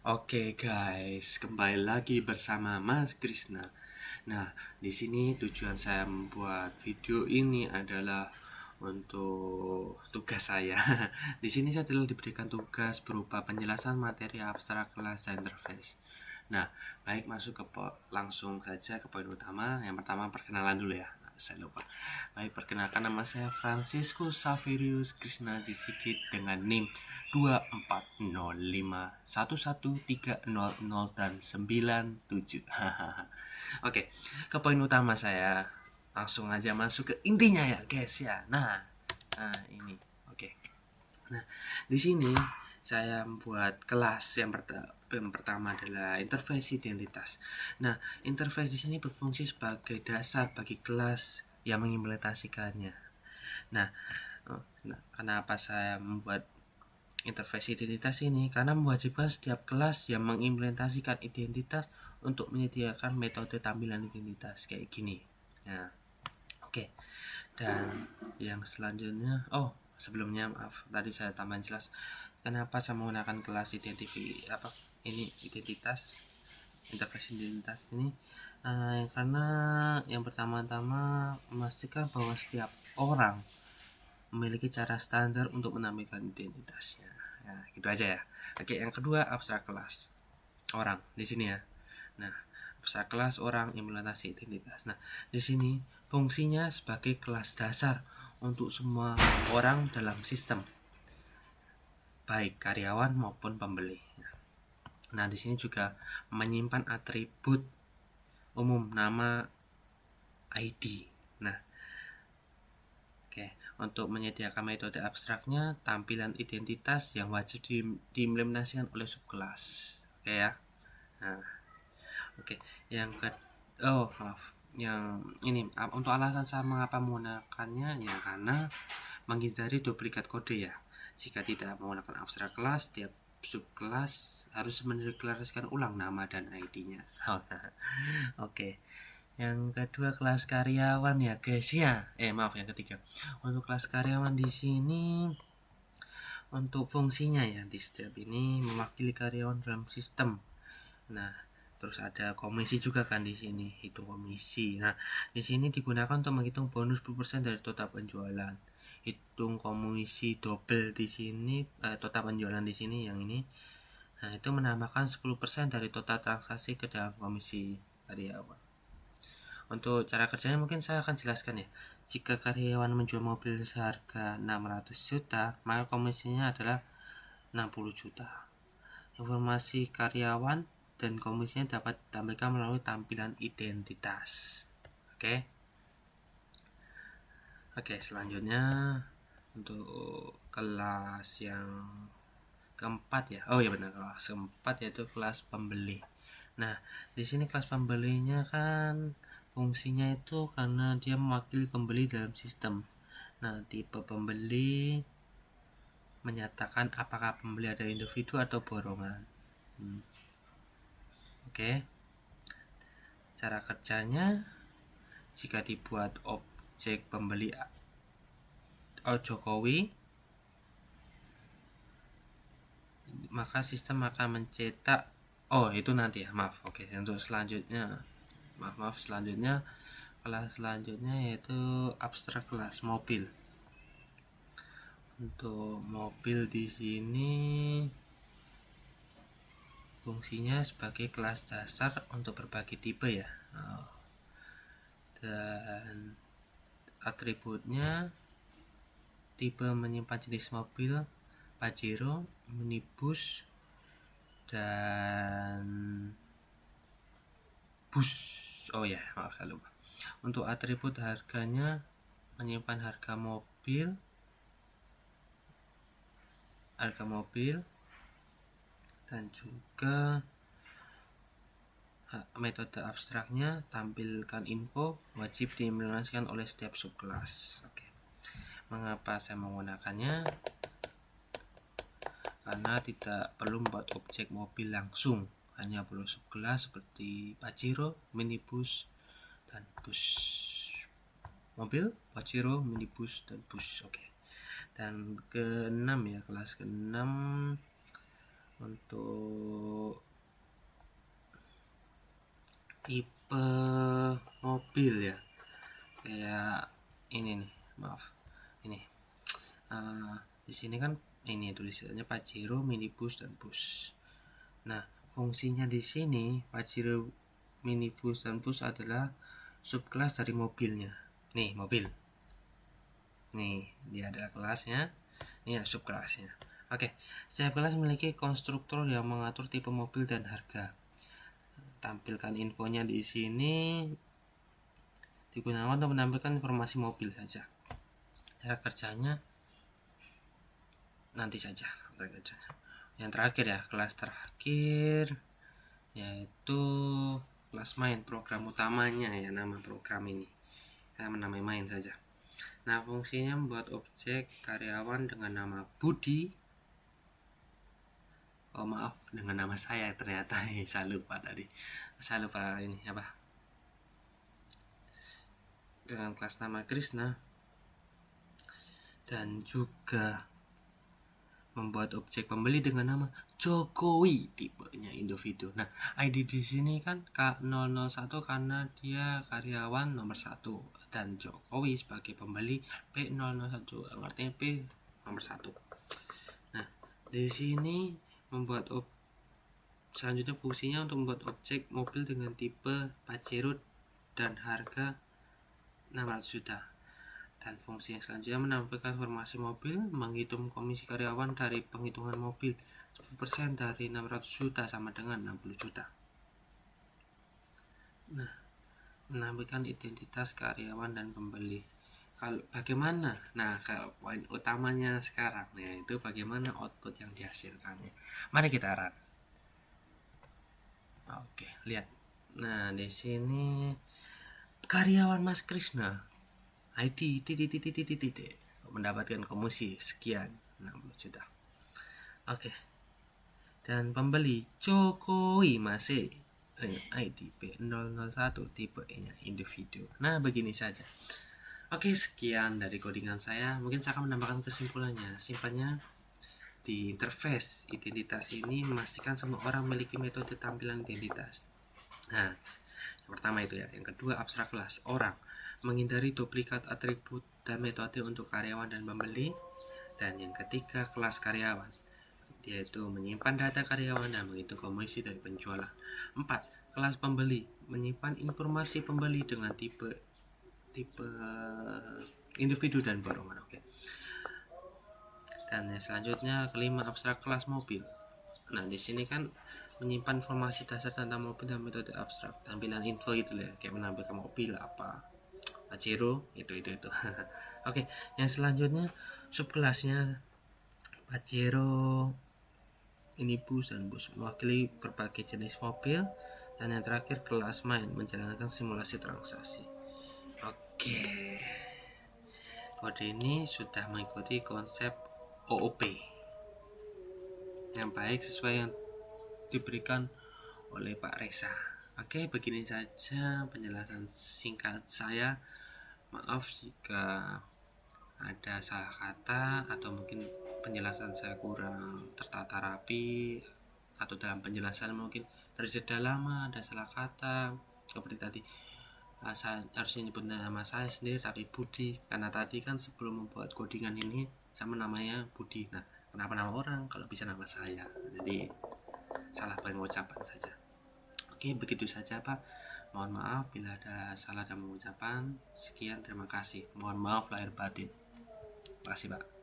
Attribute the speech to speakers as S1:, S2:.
S1: Oke guys, kembali lagi bersama Mas Krisna. Nah, di sini tujuan saya membuat video ini adalah untuk tugas saya. Di sini saya telah diberikan tugas berupa penjelasan materi abstrak kelas dan interface. Nah, baik masuk ke langsung saja ke poin utama. Yang pertama perkenalan dulu ya. Saya lupa. Baik, perkenalkan nama saya Francisco Saverius Krisna Disikit dengan NIM 2405113000 dan 97. Oke, ke poin utama saya. Langsung aja masuk ke intinya ya, guys ya. Nah ini. Oke. Nah, di sini saya membuat kelas yang pertama adalah interface identitas. Nah, interface di sini berfungsi sebagai dasar bagi kelas yang mengimplementasikannya. Nah, kenapa saya membuat interface identitas ini? Karena mewajibkan setiap kelas yang mengimplementasikan identitas untuk menyediakan metode tampilan identitas kayak gini. Nah, oke. Dan yang selanjutnya, sebelumnya maaf tadi saya tambahin jelas kenapa saya menggunakan kelas identitas interface identitas ini, karena yang pertama-tama memastikan bahwa setiap orang memiliki cara standar untuk menampilkan identitasnya. Ya, gitu aja ya. Oke, yang kedua abstrak kelas orang di sini ya. Nah, abstrak kelas orang implementasi identitas. Nah, di sini fungsinya sebagai kelas dasar untuk semua orang dalam sistem, baik karyawan maupun pembeli. Nah, di sini juga menyimpan atribut umum nama ID. Nah, oke, untuk menyediakan metode abstraknya, tampilan identitas yang wajib diimplementasikan oleh subkelas. Oke ya. Nah, oke, yang ke maaf. Yang ini untuk alasan saya mengapa menggunakannya ya karena menghindari duplikat kode ya. Jika tidak menggunakan abstrak kelas, tiap subkelas harus mendeklarasikan ulang nama dan ID-nya. Oke. Yang kedua kelas karyawan ya guys ya. Maaf yang ketiga. Untuk kelas karyawan di sini untuk fungsinya ya di setiap ini mewakili karyawan dalam sistem. Nah, terus ada komisi juga kan di sini, hitung komisi. Nah, di sini digunakan untuk menghitung bonus 10% dari total penjualan. Hitung komisi double di sini, total penjualan di sini yang ini. Nah, itu menambahkan 10% dari total transaksi ke dalam komisi karyawan. Untuk cara kerjanya mungkin saya akan jelaskan ya. Jika karyawan menjual mobil seharga 600 juta, maka komisinya adalah 60 juta. Informasi karyawan dan komisinya dapat ditampilkan melalui tampilan identitas. Oke. Selanjutnya untuk kelas yang keempat ya. Oh ya benar, kelas keempat yaitu kelas pembeli. Nah, di sini kelas pembelinya kan fungsinya itu karena dia mewakili pembeli dalam sistem. Nah, tipe pembeli menyatakan apakah pembeli ada individu atau borongan. Oke. Cara kerjanya, jika dibuat objek pembeli Jokowi, maka sistem akan mencetak itu nanti ya, maaf. Oke, untuk selanjutnya selanjutnya kelas selanjutnya yaitu abstrak kelas mobil. Untuk mobil di sini fungsinya sebagai kelas dasar untuk berbagai tipe ya. Dan atributnya tipe menyimpan jenis mobil Pajero, minibus, dan bus. Oh ya, maaf saya lupa. Untuk atribut harganya menyimpan harga mobil dan juga metode abstraknya tampilkan info wajib diimplementasikan oleh setiap subkelas. Oke. Mengapa saya menggunakannya? Karena tidak perlu membuat objek mobil langsung, hanya perlu subkelas seperti Pajero, minibus, dan bus. Mobil, Pajero, minibus, dan bus. Oke. Dan ke-6 ya, kelas ke-6 untuk tipe mobil ya, kayak ini nih, maaf ini di sini kan ini tulisannya Pajero minibus dan bus. Nah, fungsinya di sini Pajero minibus dan bus adalah subkelas dari mobilnya. Nih, mobil. Nih, dia adalah kelasnya. Ini adalah subkelasnya. Oke, setiap kelas memiliki konstruktor yang mengatur tipe mobil dan harga. Tampilkan infonya di sini, digunakan untuk menampilkan informasi mobil saja. Cara kerjanya nanti saja. Yang terakhir ya, kelas terakhir yaitu kelas main, program utamanya ya, nama program ini namanya main saja. Nah, fungsinya membuat objek karyawan dengan nama Budi. Oh maaf, dengan nama saya ternyata. Saya lupa tadi, saya lupa ini apa, dengan kelas nama Krishna. Dan juga membuat objek pembeli dengan nama Jokowi, tipenya individu. Nah, ID di sini kan K001 karena dia karyawan nomor 1 dan Jokowi sebagai pembeli P001, artinya P nomor 1. Nah, di sini membuat selanjutnya fungsinya untuk membuat objek mobil dengan tipe Pajero dan harga 600 juta. Dan fungsi yang selanjutnya menampilkan informasi mobil, menghitung komisi karyawan dari penghitungan mobil 10% dari 600 juta sama dengan 60 juta. Nah, menampilkan identitas karyawan dan pembeli. Kalau bagaimana? Nah, kalau poin utamanya sekarang yaitu bagaimana output yang dihasilkannya. Mari kita run. Oke, lihat. Nah, di sini karyawan Mas Krishna ID titik mendapatkan komisi sekian 60 juta. Oke. Dan pembeli Jokowi masih ID P001 tipenya individu. Nah, begini saja. Oke, sekian dari codingan saya. Mungkin saya akan menambahkan kesimpulannya. Simpannya di interface identitas ini memastikan semua orang memiliki metode tampilan identitas. Nah, yang pertama itu ya. Yang kedua, abstrak kelas orang, menghindari duplikat atribut dan metode untuk karyawan dan pembeli. Dan yang ketiga, kelas karyawan, yaitu menyimpan data karyawan dan menghitung komisi dari penjualan. 4. Kelas pembeli, menyimpan informasi pembeli dengan tipe individu dan golongan. Oke. Dan yang selanjutnya kelima, abstrak kelas mobil. Nah, di sini kan menyimpan informasi dasar tentang mobil dan metode abstrak, tampilan info itu ya, kayak menampilkan mobil apa, Pajero itu. Oke, yang selanjutnya subkelasnya Pajero minibus dan bus, mewakili berbagai jenis mobil. Dan yang terakhir kelas main, menjalankan simulasi transaksi. Oke, kode ini sudah mengikuti konsep OOP yang baik sesuai yang diberikan oleh Pak Reza. Oke, begini saja penjelasan singkat saya. Maaf jika ada salah kata atau mungkin penjelasan saya kurang tertata rapi, atau dalam penjelasan mungkin terjeda lama, ada salah kata seperti tadi. Saya harus nyebut nama saya sendiri tapi Budi, karena tadi kan sebelum membuat codingan ini sama namanya Budi. Nah, kenapa nama orang kalau bisa nama saya? Jadi salah pengucapan saja. Oke, begitu saja Pak. Mohon maaf bila ada salah dalam pengucapan. Sekian, terima kasih. Mohon maaf lahir batin. Terima kasih Pak.